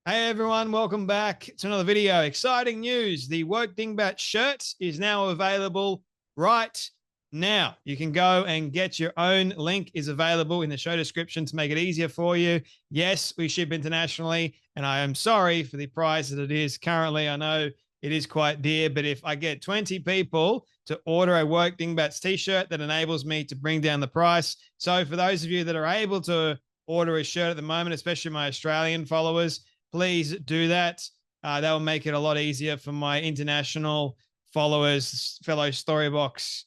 Hey everyone, welcome back to another video. Exciting news. The Woke Dingbat shirt is now available right now. You can go and get your own. Link is available in the show description to make it easier for you. Yes, we ship internationally, and I am sorry for the price that it is currently. I know it is quite dear, but if I get 20 people to order a Woke Dingbats t-shirt, that enables me to bring down the price. So for those of you that are able to order a shirt at the moment, especially my Australian followers, please do that. That will make it a lot easier for my international followers, fellow Storybox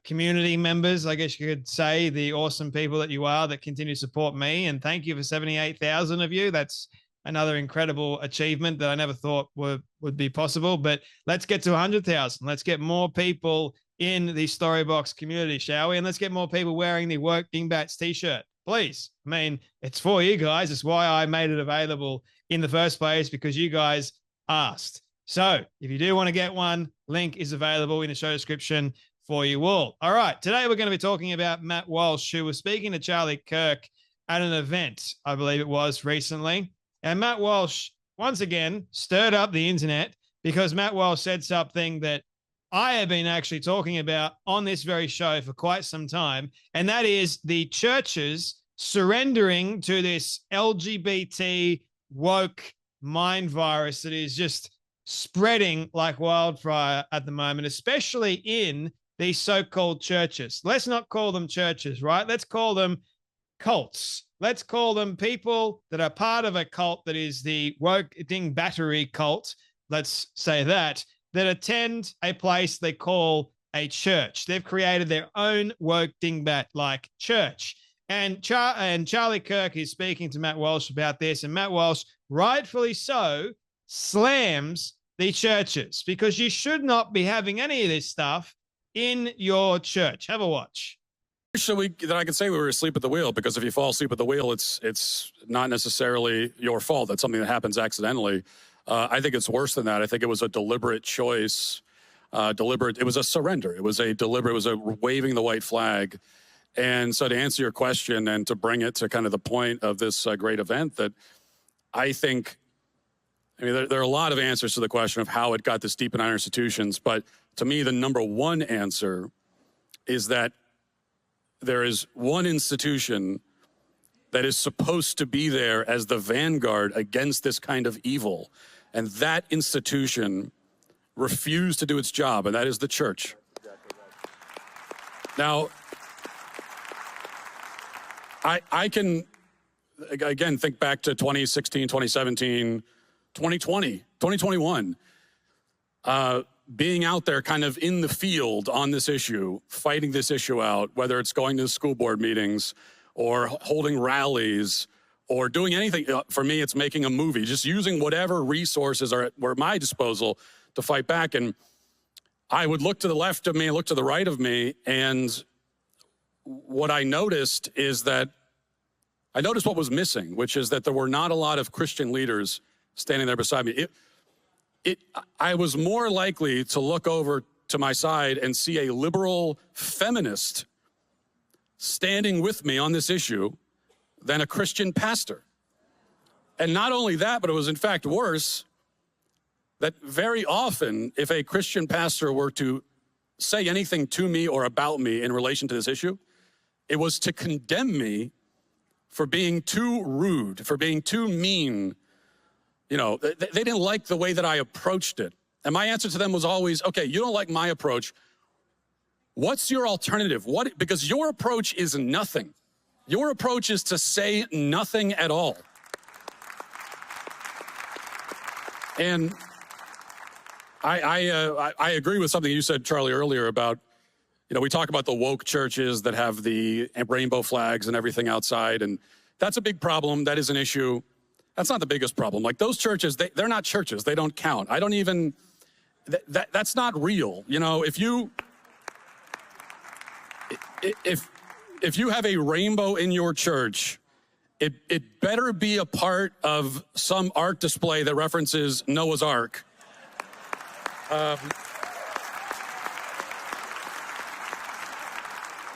community members, I guess you could say, the awesome people that you are that continue to support me. And thank you for 78,000 of you. That's another incredible achievement that I never thought would be possible. But let's get to 100,000. Let's get more people in the Storybox community, shall we? And let's get more people wearing the Woke Dingbats t-shirt. Please. I mean, it's for you guys. It's why I made it available in the first place, because you guys asked. So if you do want to get one, link is available in the show description for you all. All right. Today we're going to be talking about Matt Walsh, who was speaking to Charlie Kirk at an event, I believe it was recently. And Matt Walsh, once again, stirred up the internet because Matt Walsh said something that I have been actually talking about on this very show for quite some time, and that is the churches surrendering to this LGBT woke mind virus that is just spreading like wildfire at the moment, especially in these so-called churches. Let's not call them churches, right? Let's call them cults. Let's call them people that are part of a cult that is the Woke Dingbattery cult. Let's say that attend a place they call a church. They've created their own Woke Dingbat-like church. And Charlie Kirk is speaking to Matt Walsh about this, and Matt Walsh, rightfully so, slams the churches because you should not be having any of this stuff in your church. Have a watch. So then I can say we were asleep at the wheel, because if you fall asleep at the wheel, it's not necessarily your fault. That's something that happens accidentally. I think it's worse than that. I think it was a deliberate choice, it was a surrender. It was a waving the white flag. And so to answer your question and to bring it to kind of the point of this great event, that I think, I mean, there are a lot of answers to the question of how it got this deep in our institutions. But to me, the number one answer is that there is one institution that is supposed to be there as the vanguard against this kind of evil. And that institution refused to do its job, and that is the church. Now, I can, again, think back to 2016, 2017, 2020, 2021, being out there kind of in the field on this issue, fighting this issue out, whether it's going to school board meetings or holding rallies or doing anything. For me, it's making a movie, just using whatever resources were at my disposal to fight back. And I would look to the left of me, look to the right of me, and what I noticed is that I noticed what was missing, which is that there were not a lot of Christian leaders standing there beside me. I was more likely to look over to my side and see a liberal feminist standing with me on this issue than a Christian pastor. And not only that, but it was in fact worse, that very often if a Christian pastor were to say anything to me or about me in relation to this issue, it was to condemn me for being too rude, for being too mean. You know, they didn't like the way that I approached it. And my answer to them was always, okay, you don't like my approach. What's your alternative? Because your approach is nothing. Your approach is to say nothing at all. And I agree with something you said, Charlie, earlier about, you know, we talk about the woke churches that have the rainbow flags and everything outside, and that's a big problem. That is an issue. That's not the biggest problem. Like those churches, they're not churches. They don't count. I don't even, that's not real. You know, if you have a rainbow in your church, it better be a part of some art display that references Noah's Ark.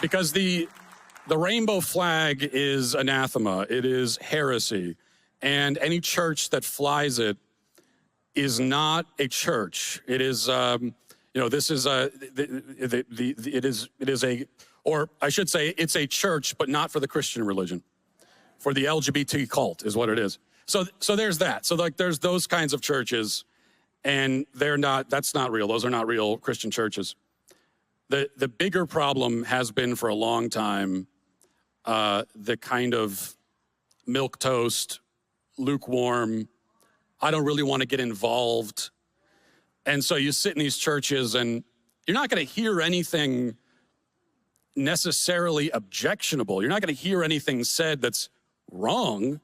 Because the rainbow flag is anathema. It is heresy. And any church that flies it is not a church. It is, this is or I should say, it's a church, but not for the Christian religion, for the LGBT cult is what it is. So there's that. So like, there's those kinds of churches, and that's not real. Those are not real Christian churches. The bigger problem has been for a long time, the kind of milquetoast, lukewarm, I don't really want to get involved. And so you sit in these churches and you're not going to hear anything necessarily objectionable. You're not going to hear anything said that's wrong.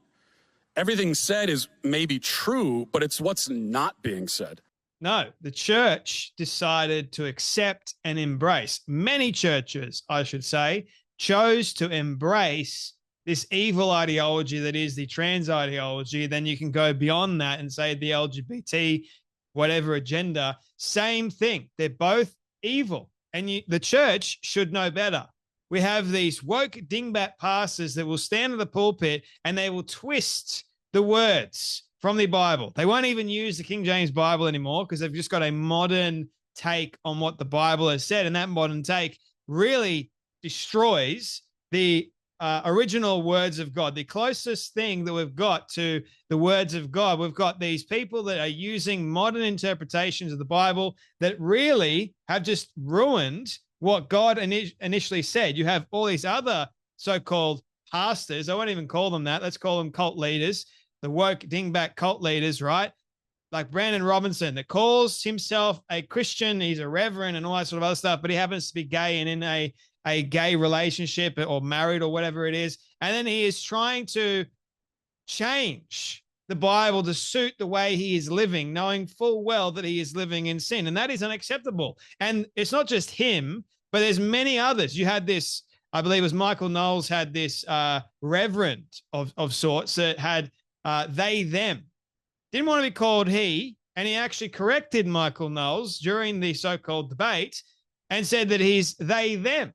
Everything said is maybe true, but it's what's not being said. No, the church decided to accept and embrace. Many churches, I should say, chose to embrace this evil ideology that is the trans ideology. Then you can go beyond that and say the LGBT, whatever agenda, same thing. They're both evil. And the church should know better. We have these woke dingbat pastors that will stand in the pulpit and they will twist the words from the Bible. They won't even use the King James Bible anymore because they've just got a modern take on what the Bible has said. And that modern take really destroys the original words of God. The closest thing that we've got to the words of God, we've got these people that are using modern interpretations of the Bible that really have just ruined what God initially said. You have all these other so-called pastors. I won't even call them that. Let's call them cult leaders, the woke dingbat cult leaders, right? Like Brandon Robinson that calls himself a Christian. He's a reverend and all that sort of other stuff, but he happens to be gay and in a gay relationship or married or whatever it is. And then he is trying to change the Bible to suit the way he is living, knowing full well that he is living in sin. And that is unacceptable. And it's not just him, but there's many others. You had this, I believe it was Michael Knowles had this reverend of sorts that had they, them. Didn't want to be called he. And he actually corrected Michael Knowles during the so-called debate and said that he's they, them.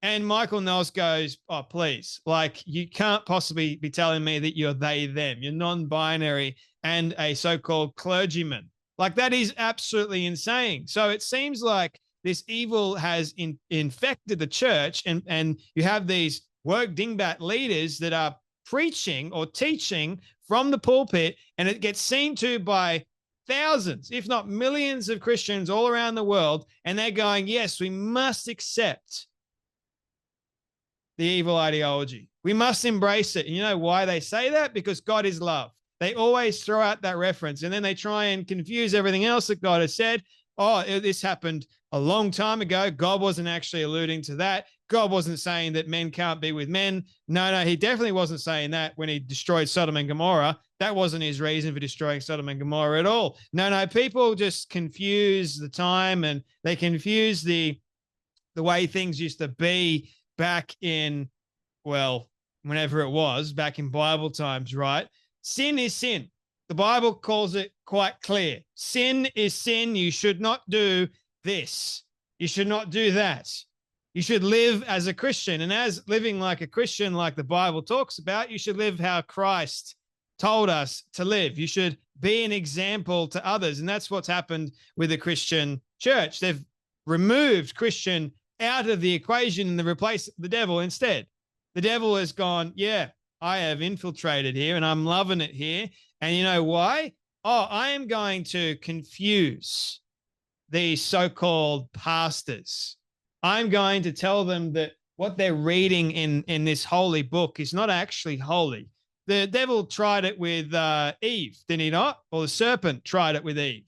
And Michael Knowles goes, oh, please, like you can't possibly be telling me that you're they, them. You're non-binary and a so-called clergyman. Like that is absolutely insane. So it seems like this evil has infected the church and you have these woke dingbat leaders that are preaching or teaching from the pulpit, and it gets seen to by thousands, if not millions of Christians all around the world. And they're going, yes, we must accept the evil ideology. We must embrace it. And you know why they say that? Because God is love. They always throw out that reference and then they try and confuse everything else that God has said. Oh, this happened a long time ago. God wasn't actually alluding to that. God wasn't saying that men can't be with men. No, he definitely wasn't saying that when he destroyed Sodom and Gomorrah. That wasn't his reason for destroying Sodom and Gomorrah at all. No, people just confuse the time and they confuse the way things used to be back in, well, whenever it was, back in Bible times, right? Sin is sin. The Bible calls it quite clear. Sin is sin. You should not do this. You should not do that. You should live as a Christian. And as living like a Christian, like the Bible talks about, you should live how Christ told us to live. You should be an example to others. And that's what's happened with the Christian church. They've removed Christian out of the equation and they replaced the devil instead. The devil has gone, yeah, I have infiltrated here and I'm loving it here. And you know why? Oh, I am going to confuse these so-called pastors. I'm going to tell them that what they're reading in this holy book is not actually holy. The devil tried it with Eve, did he not? Or the serpent tried it with Eve.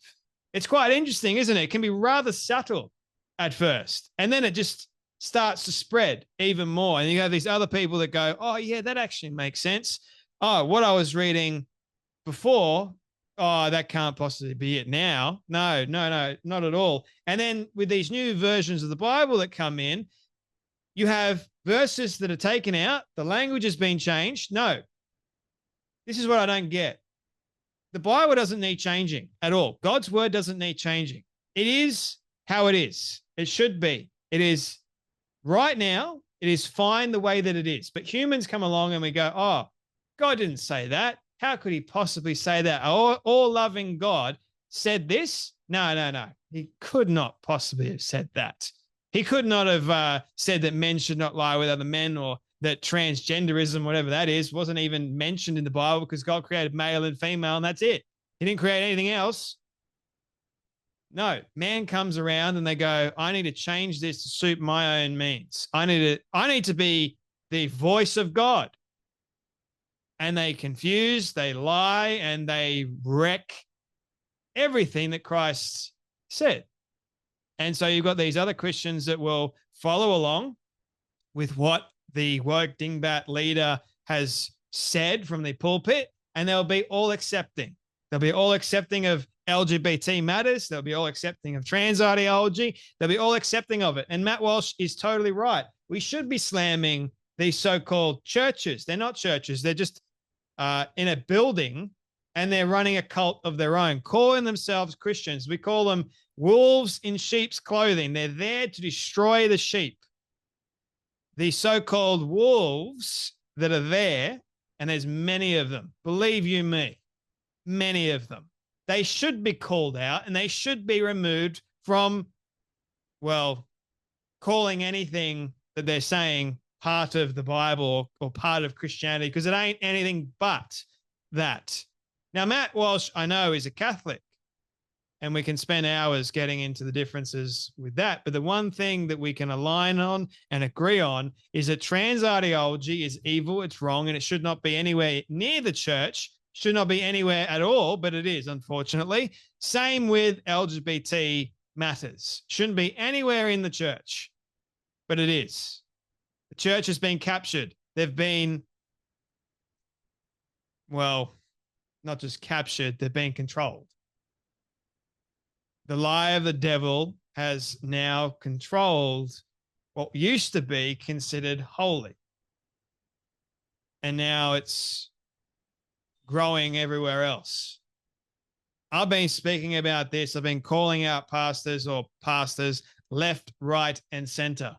It's quite interesting, isn't it? It can be rather subtle at first. And then it just starts to spread even more. And you have these other people that go, oh, yeah, that actually makes sense. Oh, what I was reading before, oh, that can't possibly be it now. No, not at all. And then with these new versions of the Bible that come in, you have verses that are taken out. The language has been changed. No, this is what I don't get. The Bible doesn't need changing at all. God's word doesn't need changing. It is how it is. It should be. It is right now. It is fine the way that it is. But humans come along and we go, oh, God didn't say that. How could he possibly say that? All loving God said this? No. He could not possibly have said that. He could not have said that men should not lie with other men, or that transgenderism, whatever that is, wasn't even mentioned in the Bible, because God created male and female and that's it. He didn't create anything else. No, man comes around and they go, I need to change this to suit my own means. I need to be the voice of God. And they confuse, they lie, and they wreck everything that Christ said. And so you've got these other Christians that will follow along with what the woke dingbat leader has said from the pulpit, and they'll be all accepting. They'll be all accepting of LGBT matters. They'll be all accepting of trans ideology. They'll be all accepting of it. And Matt Walsh is totally right. We should be slamming these so-called churches. They're not churches. They're just in a building, and they're running a cult of their own, calling themselves Christians. We call them wolves in sheep's clothing. They're there to destroy the sheep. The so-called wolves that are there, and there's many of them, believe you me, many of them, they should be called out and they should be removed from, well, calling anything that they're saying part of the Bible or part of Christianity, because it ain't anything but that. Now, Matt Walsh, I know, is a Catholic, and we can spend hours getting into the differences with that. But the one thing that we can align on and agree on is that trans ideology is evil, it's wrong, and it should not be anywhere near the church, should not be anywhere at all, but it is, unfortunately. Same with LGBT matters. Shouldn't be anywhere in the church, but it is. The church has been captured. They've been, well, not just captured, they've been controlled. The lie of the devil has now controlled what used to be considered holy. And now it's growing everywhere else. I've been speaking about this. I've been calling out pastors left, right, and center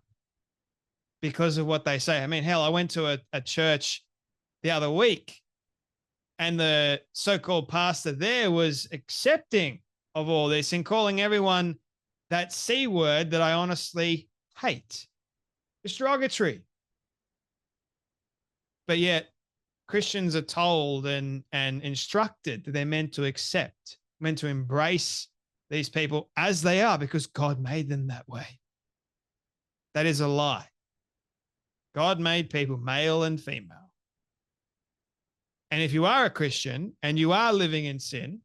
because of what they say. I mean, hell, I went to a church the other week, and the so-called pastor there was accepting of all this and calling everyone that C word that I honestly hate. It's derogatory. But yet Christians are told and instructed that they're meant to accept, meant to embrace these people as they are because God made them that way. That is a lie. God made people male and female. And if you are a Christian and you are living in sin,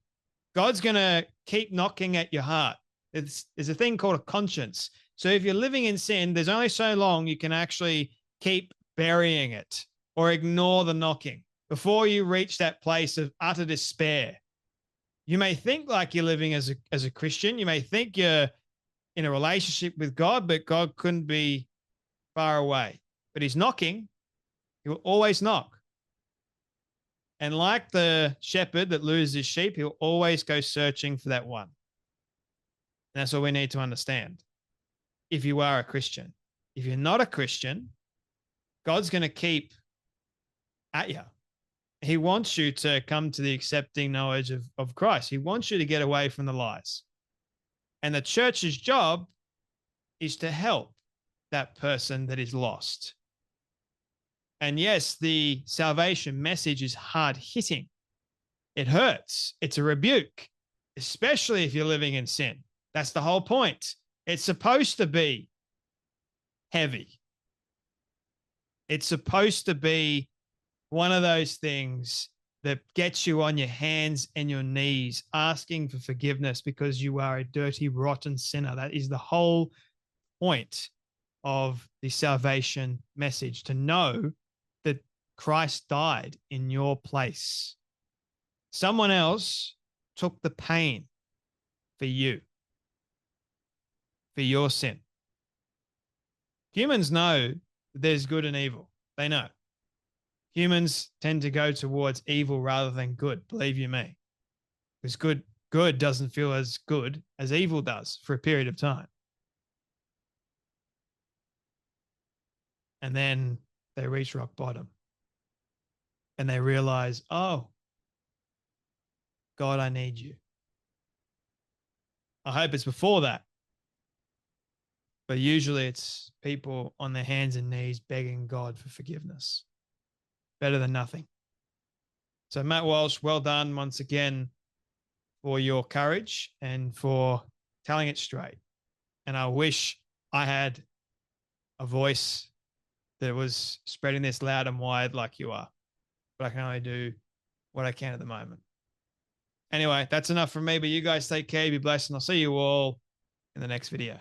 God's going to keep knocking at your heart. There's a thing called a conscience. So if you're living in sin, there's only so long you can actually keep burying it or ignore the knocking before you reach that place of utter despair. You may think like you're living as a Christian. You may think you're in a relationship with God, but God couldn't be far away. But he's knocking. He will always knock. And like the shepherd that loses his sheep, he'll always go searching for that one. And that's what we need to understand. If you are a Christian, if you're not a Christian, God's going to keep at you. He wants you to come to the accepting knowledge of Christ. He wants you to get away from the lies. And the church's job is to help that person that is lost. And yes, the salvation message is hard hitting. It hurts. It's a rebuke, especially if you're living in sin. That's the whole point. It's supposed to be heavy. It's supposed to be one of those things that gets you on your hands and your knees asking for forgiveness because you are a dirty, rotten sinner. That is the whole point of the salvation message, to know that Christ died in your place. Someone else took the pain for you, for your sin. Humans know that there's good and evil. They know. Humans tend to go towards evil rather than good, believe you me. Because good doesn't feel as good as evil does for a period of time. And then they reach rock bottom. And they realize, oh, God, I need you. I hope it's before that. But usually it's people on their hands and knees begging God for forgiveness. Better than nothing. So Matt Walsh, well done once again for your courage and for telling it straight. And I wish I had a voice that was spreading this loud and wide like you are. But I can only do what I can at the moment. Anyway, that's enough from me, but you guys take care, be blessed, and I'll see you all in the next video.